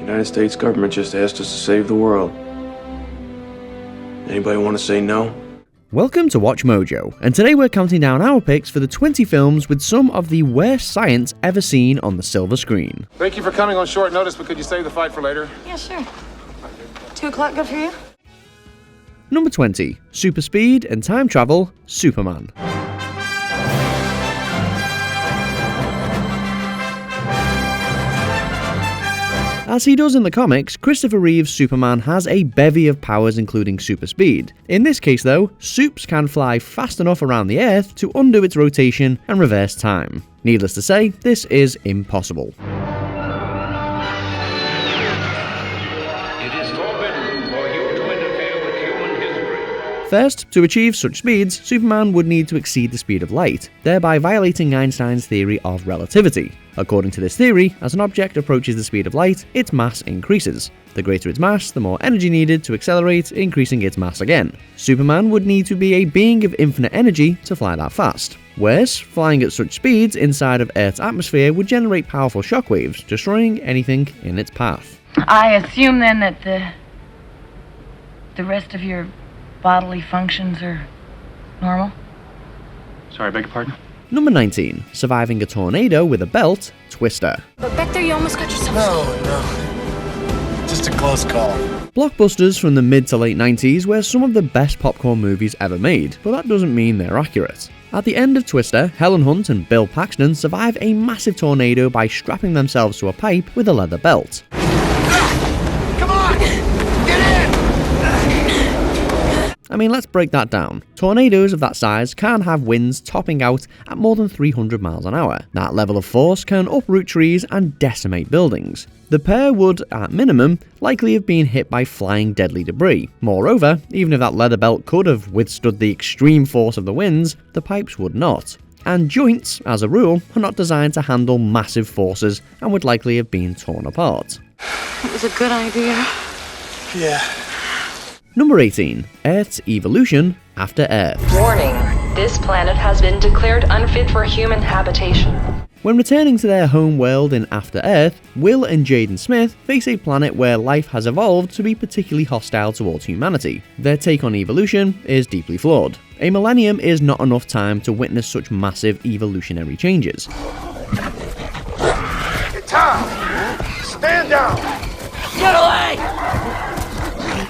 United States government just asked us to save the world. Anybody want to say no? Welcome to Watch Mojo, and today we're counting down our picks for the 20 films with some of the worst science ever seen on the silver screen. Thank you for coming on short notice, but could you save the fight for later? Yeah, sure. 2 o'clock good for you? Number 20. Super speed and time travel, Superman. As he does in the comics, Christopher Reeve's Superman has a bevy of powers including super speed. In this case though, Supes can fly fast enough around the Earth to undo its rotation and reverse time. Needless to say, this is impossible. First, to achieve such speeds, Superman would need to exceed the speed of light, thereby violating Einstein's theory of relativity. According to this theory, as an object approaches the speed of light, its mass increases. The greater its mass, the more energy needed to accelerate, increasing its mass again. Superman would need to be a being of infinite energy to fly that fast. Worse, flying at such speeds inside of Earth's atmosphere would generate powerful shockwaves, destroying anything in its path. I assume then that the rest of your bodily functions are normal? Sorry, beg your pardon? Number 19. Surviving a tornado with a belt, Twister. But back there you almost got yourself... No. Just a close call. Blockbusters from the mid to late 90s were some of the best popcorn movies ever made, but that doesn't mean they're accurate. At the end of Twister, Helen Hunt and Bill Paxton survive a massive tornado by strapping themselves to a pipe with a leather belt. Come on! Get in! I mean, let's break that down. Tornadoes of that size can have winds topping out at more than 300 miles an hour. That level of force can uproot trees and decimate buildings. The pair would, at minimum, likely have been hit by flying deadly debris. Moreover, even if that leather belt could have withstood the extreme force of the winds, the pipes would not. And joints, as a rule, are not designed to handle massive forces and would likely have been torn apart. It was a good idea. Yeah. Number 18. Earth's evolution after Earth. Warning, this planet has been declared unfit for human habitation. When returning to their home world in After Earth, Will and Jaden Smith face a planet where life has evolved to be particularly hostile towards humanity. Their take on evolution is deeply flawed. A millennium is not enough time to witness such massive evolutionary changes. Tom! Stand down! Get away!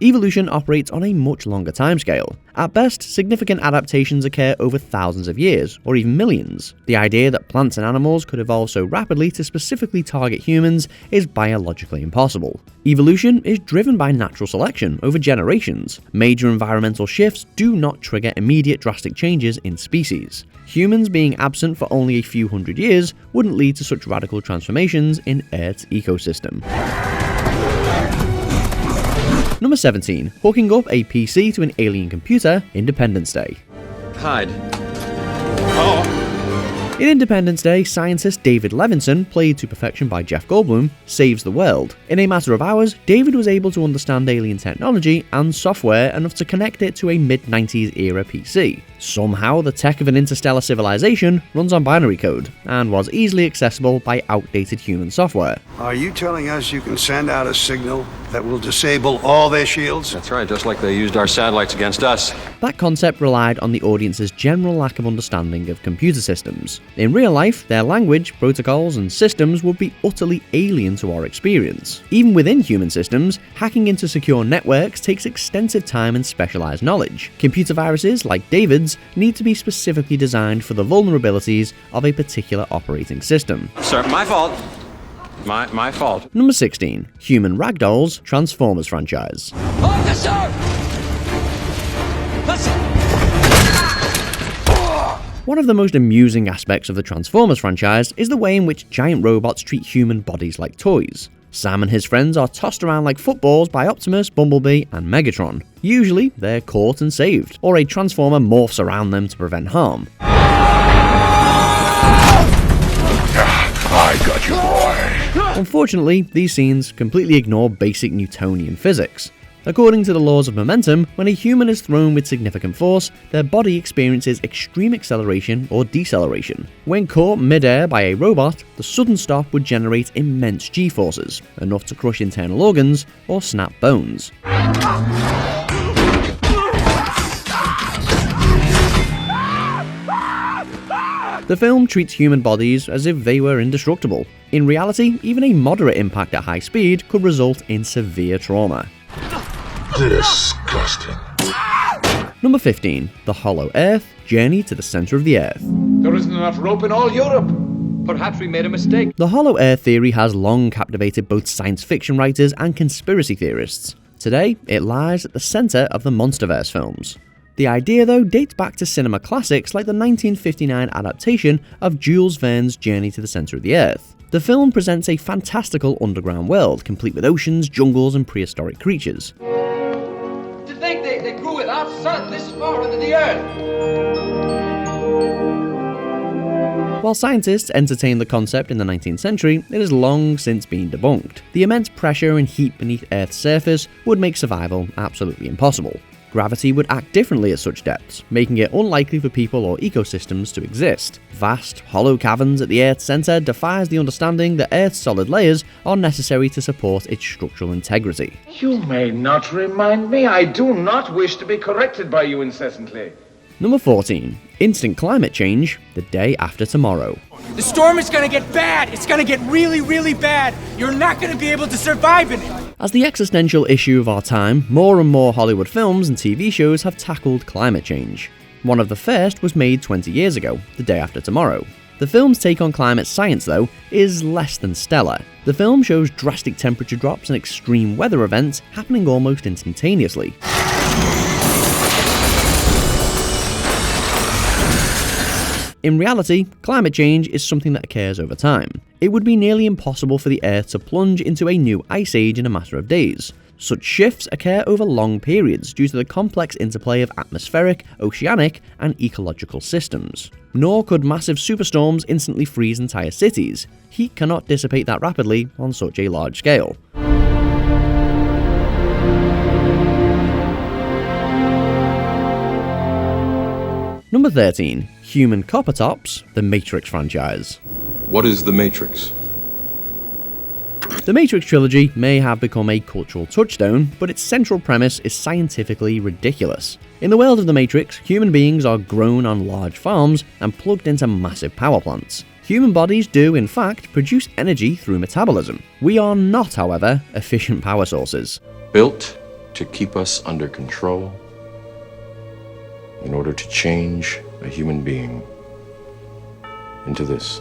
Evolution operates on a much longer timescale. At best, significant adaptations occur over thousands of years, or even millions. The idea that plants and animals could evolve so rapidly to specifically target humans is biologically impossible. Evolution is driven by natural selection over generations. Major environmental shifts do not trigger immediate drastic changes in species. Humans being absent for only a few hundred years wouldn't lead to such radical transformations in Earth's ecosystem. Number 17. Hooking up a PC to an alien computer, Independence Day. Hide. In Independence Day, scientist David Levinson, played to perfection by Jeff Goldblum, saves the world. In a matter of hours, David was able to understand alien technology and software enough to connect it to a mid-90s era PC. Somehow, the tech of an interstellar civilization runs on binary code, and was easily accessible by outdated human software. Are you telling us you can send out a signal that will disable all their shields? That's right, just like they used our satellites against us. That concept relied on the audience's general lack of understanding of computer systems. In real life, their language, protocols, and systems would be utterly alien to our experience. Even within human systems, hacking into secure networks takes extensive time and specialized knowledge. Computer viruses, like David's, need to be specifically designed for the vulnerabilities of a particular operating system. Sir, my fault. My fault. Number 16. Human Ragdolls Transformers franchise. One of the most amusing aspects of the Transformers franchise is the way in which giant robots treat human bodies like toys. Sam and his friends are tossed around like footballs by Optimus, Bumblebee, and Megatron. Usually, they're caught and saved, or a Transformer morphs around them to prevent harm. I got you, boy. Unfortunately, these scenes completely ignore basic Newtonian physics. According to the laws of momentum, when a human is thrown with significant force, their body experiences extreme acceleration or deceleration. When caught mid-air by a robot, the sudden stop would generate immense g-forces, enough to crush internal organs or snap bones. The film treats human bodies as if they were indestructible. In reality, even a moderate impact at high speed could result in severe trauma. Disgusting. Number 15. The Hollow Earth – Journey to the Center of the Earth. There isn't enough rope in all Europe. Perhaps we made a mistake. The Hollow Earth theory has long captivated both science fiction writers and conspiracy theorists. Today, it lies at the center of the MonsterVerse films. The idea, though, dates back to cinema classics like the 1959 adaptation of Jules Verne's Journey to the Center of the Earth. The film presents a fantastical underground world, complete with oceans, jungles, and prehistoric creatures. To think they grew without sun this far into the earth. While scientists entertained the concept in the 19th century, it has long since been debunked. The immense pressure and heat beneath Earth's surface would make survival absolutely impossible. Gravity would act differently at such depths, making it unlikely for people or ecosystems to exist. Vast, hollow caverns at the Earth's center defies the understanding that Earth's solid layers are necessary to support its structural integrity. You may not remind me. I do not wish to be corrected by you incessantly. Number 14. Instant climate change the day after tomorrow. The storm is gonna get bad. It's gonna get really, really bad. You're not gonna be able to survive in it. As the existential issue of our time, more and more Hollywood films and TV shows have tackled climate change. One of the first was made 20 years ago, The Day After Tomorrow. The film's take on climate science, though, is less than stellar. The film shows drastic temperature drops and extreme weather events happening almost instantaneously. In reality, climate change is something that occurs over time. It would be nearly impossible for the Earth to plunge into a new ice age in a matter of days. Such shifts occur over long periods due to the complex interplay of atmospheric, oceanic, and ecological systems. Nor could massive superstorms instantly freeze entire cities. Heat cannot dissipate that rapidly on such a large scale. Number 13. Human Copper Tops, the Matrix franchise. What is the Matrix? The Matrix trilogy may have become a cultural touchstone, but its central premise is scientifically ridiculous. In the world of the Matrix, human beings are grown on large farms and plugged into massive power plants. Human bodies do, in fact, produce energy through metabolism. We are not, however, efficient power sources. Built to keep us under control in order to change a human being into this.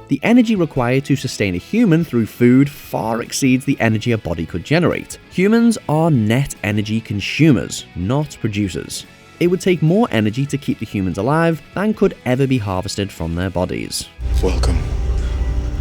The energy required to sustain a human through food far exceeds the energy a body could generate. Humans are net energy consumers, not producers. It would take more energy to keep the humans alive than could ever be harvested from their bodies. Welcome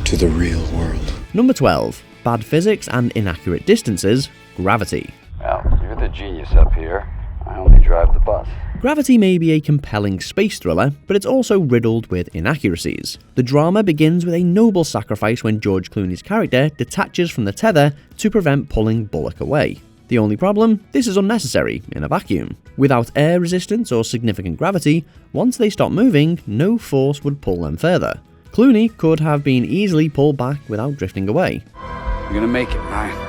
to the real world. Number 12. Bad physics and inaccurate distances, gravity. Well, you're the genius up here. I only drive the bus. Gravity may be a compelling space thriller, but it's also riddled with inaccuracies. The drama begins with a noble sacrifice when George Clooney's character detaches from the tether to prevent pulling Bullock away. The only problem? This is unnecessary in a vacuum. Without air resistance or significant gravity, once they stop moving, no force would pull them further. Clooney could have been easily pulled back without drifting away. You're gonna make it, right?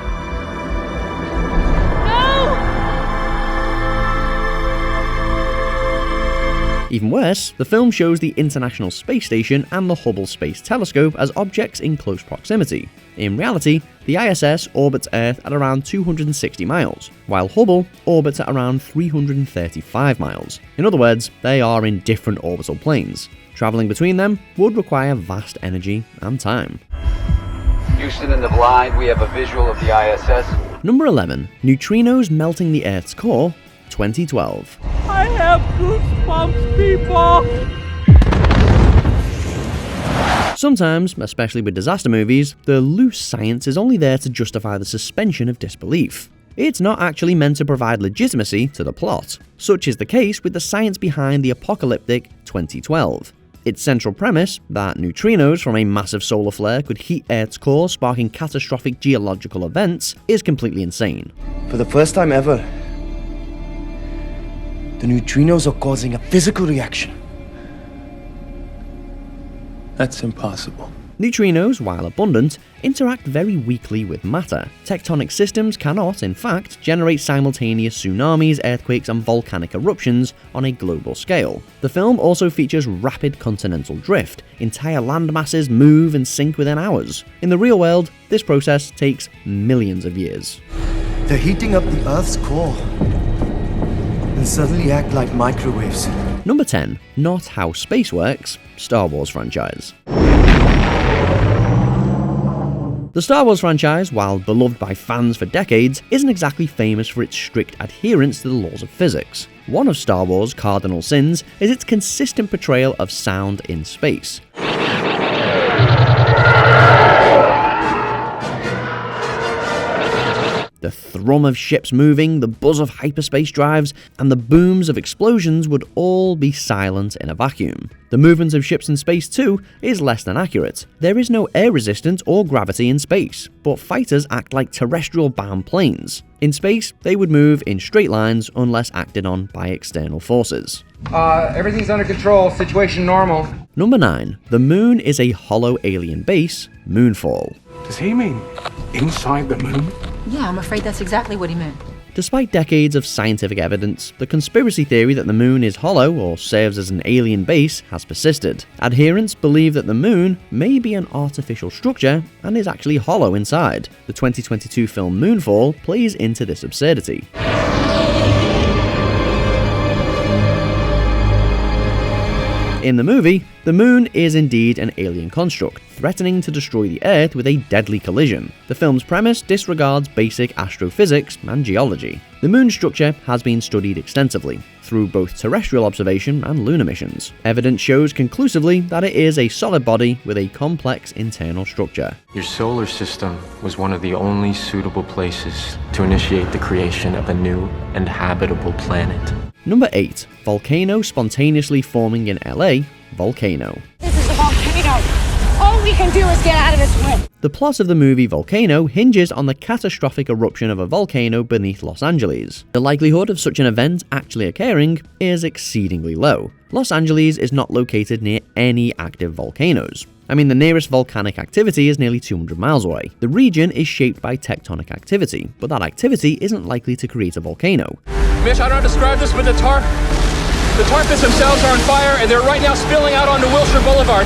Even worse, the film shows the International Space Station and the Hubble Space Telescope as objects in close proximity. In reality, the ISS orbits Earth at around 260 miles, while Hubble orbits at around 335 miles. In other words, they are in different orbital planes. Traveling between them would require vast energy and time. Houston in the blind, we have a visual of the ISS. Number 11. Neutrinos melting the Earth's core, 2012. I have goosebumps, people! Sometimes, especially with disaster movies, the loose science is only there to justify the suspension of disbelief. It's not actually meant to provide legitimacy to the plot. Such is the case with the science behind the apocalyptic 2012. Its central premise, that neutrinos from a massive solar flare could heat Earth's core, sparking catastrophic geological events, is completely insane. For the first time ever, the neutrinos are causing a physical reaction. That's impossible. Neutrinos, while abundant, interact very weakly with matter. Tectonic systems cannot, in fact, generate simultaneous tsunamis, earthquakes, and volcanic eruptions on a global scale. The film also features rapid continental drift. Entire landmasses move and sink within hours. In the real world, this process takes millions of years. They're heating up the Earth's core and suddenly act like microwaves. Number 10. Not how space works. Star Wars franchise. The Star Wars franchise, while beloved by fans for decades, isn't exactly famous for its strict adherence to the laws of physics. One of Star Wars' cardinal sins is its consistent portrayal of sound in space. The thrum of ships moving, the buzz of hyperspace drives, and the booms of explosions would all be silent in a vacuum. The movement of ships in space too is less than accurate. There is no air resistance or gravity in space, but fighters act like terrestrial-bound planes. In space, they would move in straight lines unless acted on by external forces. Everything's under control, situation normal. Number 9. The moon is a hollow alien base, Moonfall. Does he mean inside the moon? Yeah, I'm afraid that's exactly what he meant. Despite decades of scientific evidence, the conspiracy theory that the moon is hollow or serves as an alien base has persisted. Adherents believe that the moon may be an artificial structure and is actually hollow inside. The 2022 film Moonfall plays into this absurdity. In the movie, the moon is indeed an alien construct, threatening to destroy the Earth with a deadly collision. The film's premise disregards basic astrophysics and geology. The moon's structure has been studied extensively, through both terrestrial observation and lunar missions. Evidence shows conclusively that it is a solid body with a complex internal structure. Your solar system was one of the only suitable places to initiate the creation of a new and habitable planet. Number 8. Volcano spontaneously forming in LA, Volcano. This is a volcano! All we can do is get out of this way! The plot of the movie Volcano hinges on the catastrophic eruption of a volcano beneath Los Angeles. The likelihood of such an event actually occurring is exceedingly low. Los Angeles is not located near any active volcanoes. I mean, the nearest volcanic activity is nearly 200 miles away. The region is shaped by tectonic activity, but that activity isn't likely to create a volcano. Mitch, I don't know how to describe this, but the tar pits themselves are on fire, and they're right now spilling out onto Wilshire Boulevard.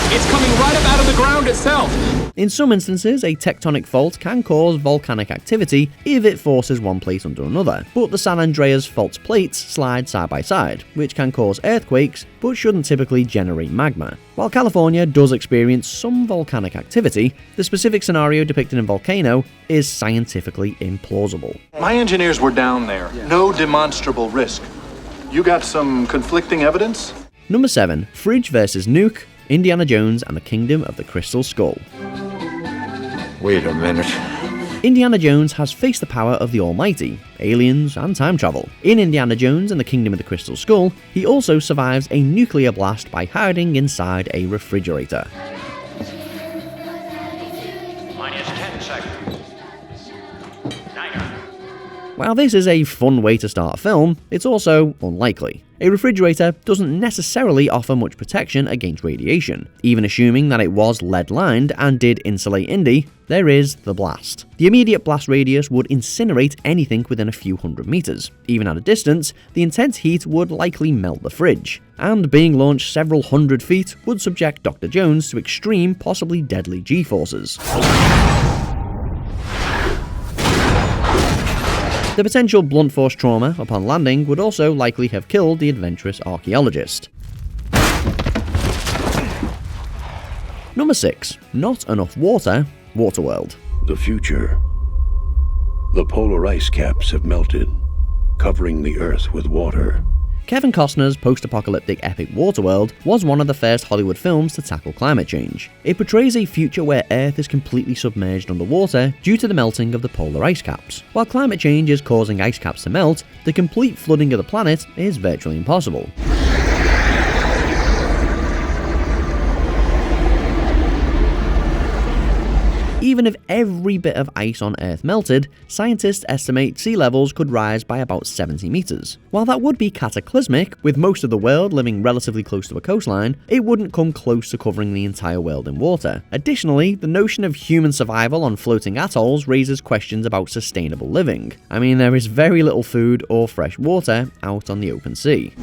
It's coming right up out of the ground itself. In some instances, a tectonic fault can cause volcanic activity if it forces one plate under another, but the San Andreas fault's plates slide side by side, which can cause earthquakes, but shouldn't typically generate magma. While California does experience some volcanic activity, the specific scenario depicted in Volcano is scientifically implausible. My engineers were down there. No demonstrable risk. You got some conflicting evidence? Number 7. Fridge vs. Nuke, Indiana Jones and the Kingdom of the Crystal Skull. Wait a minute. Indiana Jones has faced the power of the Almighty, aliens, and time travel. In Indiana Jones and the Kingdom of the Crystal Skull, he also survives a nuclear blast by hiding inside a refrigerator. Minus 10 seconds. 9. While this is a fun way to start a film, it's also unlikely. A refrigerator doesn't necessarily offer much protection against radiation. Even assuming that it was lead-lined and did insulate Indy, there is the blast. The immediate blast radius would incinerate anything within a few hundred meters. Even at a distance, the intense heat would likely melt the fridge. And being launched several hundred feet would subject Dr. Jones to extreme, possibly deadly G-forces. The potential blunt force trauma upon landing would also likely have killed the adventurous archaeologist. Number 6. Not enough water, Waterworld. The future. The polar ice caps have melted, covering the Earth with water. Kevin Costner's post-apocalyptic epic Waterworld was one of the first Hollywood films to tackle climate change. It portrays a future where Earth is completely submerged underwater due to the melting of the polar ice caps. While climate change is causing ice caps to melt, the complete flooding of the planet is virtually impossible. Even if every bit of ice on Earth melted, scientists estimate sea levels could rise by about 70 meters. While that would be cataclysmic, with most of the world living relatively close to a coastline, it wouldn't come close to covering the entire world in water. Additionally, the notion of human survival on floating atolls raises questions about sustainable living. I mean, there is very little food or fresh water out on the open sea.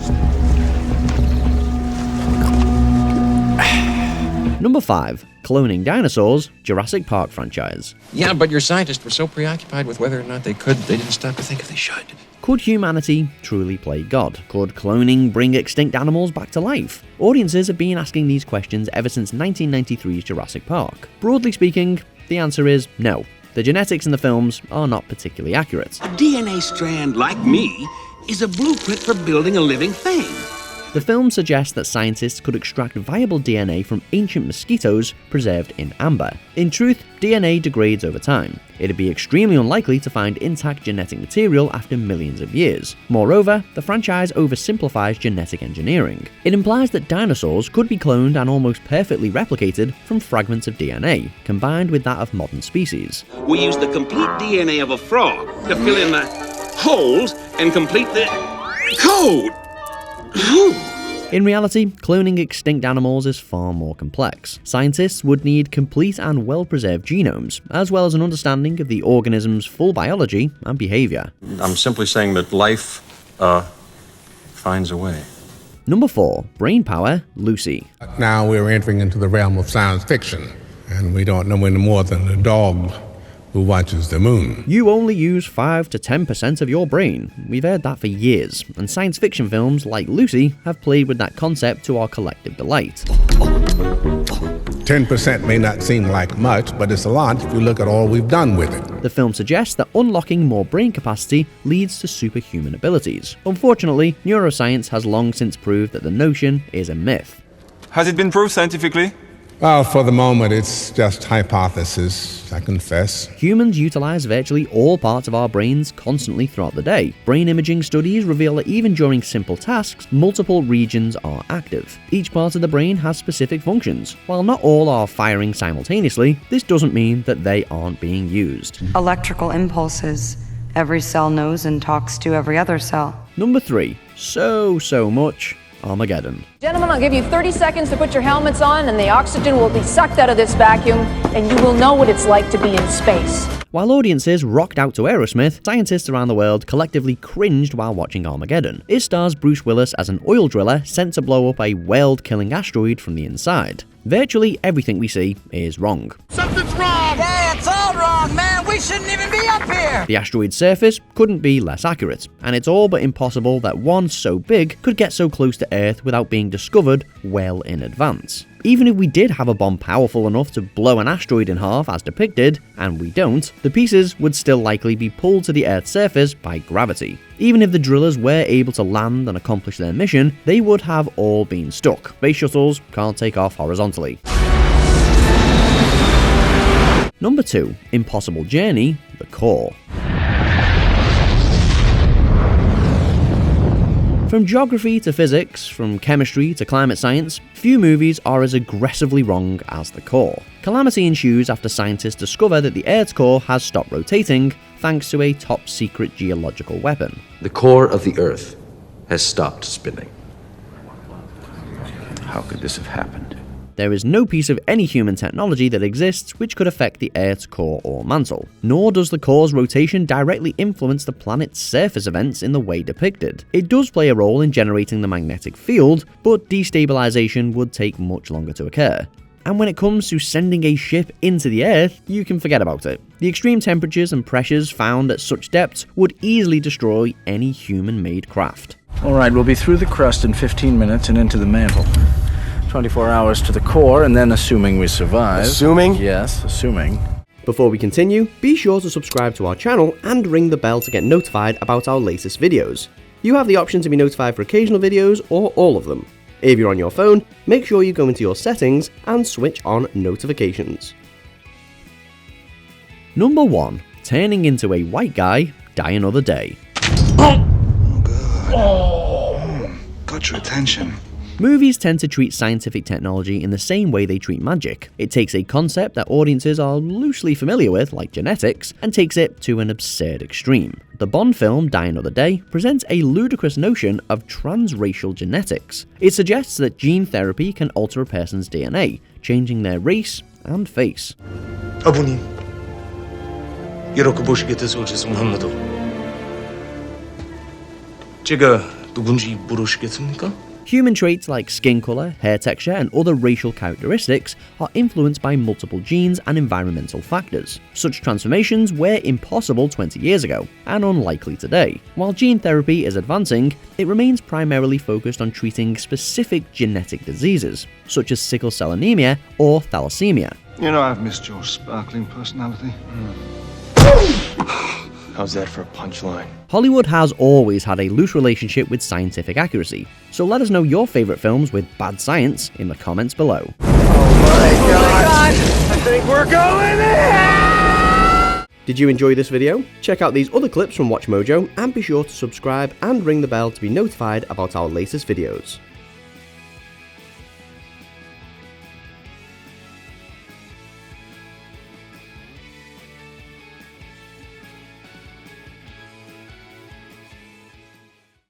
Number 5. Cloning dinosaurs, Jurassic Park franchise. Yeah, but your scientists were so preoccupied with whether or not they could, they didn't stop to think if they should. Could humanity truly play God? Could cloning bring extinct animals back to life? Audiences have been asking these questions ever since 1993's Jurassic Park. Broadly speaking, the answer is no. The genetics in the films are not particularly accurate. A DNA strand like me is a blueprint for building a living thing. The film suggests that scientists could extract viable DNA from ancient mosquitoes preserved in amber. In truth, DNA degrades over time. It'd be extremely unlikely to find intact genetic material after millions of years. Moreover, the franchise oversimplifies genetic engineering. It implies that dinosaurs could be cloned and almost perfectly replicated from fragments of DNA, combined with that of modern species. We use the complete DNA of a frog to fill in the holes and complete the code. In reality, cloning extinct animals is far more complex. Scientists would need complete and well-preserved genomes, as well as an understanding of the organism's full biology and behavior. I'm simply saying that life, finds a way. Number 4. Brainpower, Lucy. Now we're entering into the realm of science fiction, and we don't know any more than a dog who watches the moon. You only use 5 to 10% of your brain. We've heard that for years, and science fiction films like Lucy have played with that concept to our collective delight. 10% may not seem like much, but it's a lot if you look at all we've done with it. The film suggests that unlocking more brain capacity leads to superhuman abilities. Unfortunately, neuroscience has long since proved that the notion is a myth. Has it been proved scientifically? Well, for the moment, it's just hypothesis, I confess. Humans utilize virtually all parts of our brains constantly throughout the day. Brain imaging studies reveal that even during simple tasks, multiple regions are active. Each part of the brain has specific functions. While not all are firing simultaneously, this doesn't mean that they aren't being used. Electrical impulses. Every cell knows and talks to every other cell. Number 3. So much Armageddon. Gentlemen, I'll give you 30 seconds to put your helmets on, and the oxygen will be sucked out of this vacuum, and you will know what it's like to be in space. While audiences rocked out to Aerosmith, scientists around the world collectively cringed while watching Armageddon. It stars Bruce Willis as an oil driller sent to blow up a world-killing asteroid from the inside. Virtually everything we see is wrong. Something's wrong! Yeah, it's all wrong, man! We shouldn't even be up here! The asteroid's surface couldn't be less accurate, and it's all but impossible that one so big could get so close to Earth without being discovered well in advance. Even if we did have a bomb powerful enough to blow an asteroid in half as depicted, and we don't, the pieces would still likely be pulled to the Earth's surface by gravity. Even if the drillers were able to land and accomplish their mission, they would have all been stuck. Space shuttles can't take off horizontally. Number 2. Impossible Journey, The Core. From geography to physics, from chemistry to climate science, few movies are as aggressively wrong as The Core. Calamity ensues after scientists discover that the Earth's core has stopped rotating thanks to a top-secret geological weapon. The core of the Earth has stopped spinning. How could this have happened? There is no piece of any human technology that exists which could affect the Earth's core or mantle, nor does the core's rotation directly influence the planet's surface events in the way depicted. It does play a role in generating the magnetic field, but destabilization would take much longer to occur. And when it comes to sending a ship into the Earth, you can forget about it. The extreme temperatures and pressures found at such depths would easily destroy any human-made craft. All right, we'll be through the crust in 15 minutes and into the mantle. 24 hours to the core, and then assuming we survive. Assuming? Yes, assuming. Before we continue, be sure to subscribe to our channel and ring the bell to get notified about our latest videos. You have the option to be notified for occasional videos or all of them. If you're on your phone, make sure you go into your settings and switch on notifications. Number 1. Turning into a white guy, Die Another Day. Oh, God. Got your attention. Movies tend to treat scientific technology in the same way they treat magic. It takes a concept that audiences are loosely familiar with, like genetics, and takes it to an absurd extreme. The Bond film Die Another Day presents a ludicrous notion of transracial genetics. It suggests that gene therapy can alter a person's DNA, changing their race and face. 아버님, 이렇게 보시게 돼서 죄송합니다. 제가 누군지 모르시겠습니까? Human traits like skin color, hair texture, and other racial characteristics are influenced by multiple genes and environmental factors. Such transformations were impossible 20 years ago, and unlikely today. While gene therapy is advancing, it remains primarily focused on treating specific genetic diseases, such as sickle cell anemia or thalassemia. You know, I've missed your sparkling personality. How's that for a punchline? Hollywood has always had a loose relationship with scientific accuracy, so let us know your favourite films with bad science in the comments below. Oh my god! I think we're going in! Did you enjoy this video? Check out these other clips from WatchMojo and be sure to subscribe and ring the bell to be notified about our latest videos.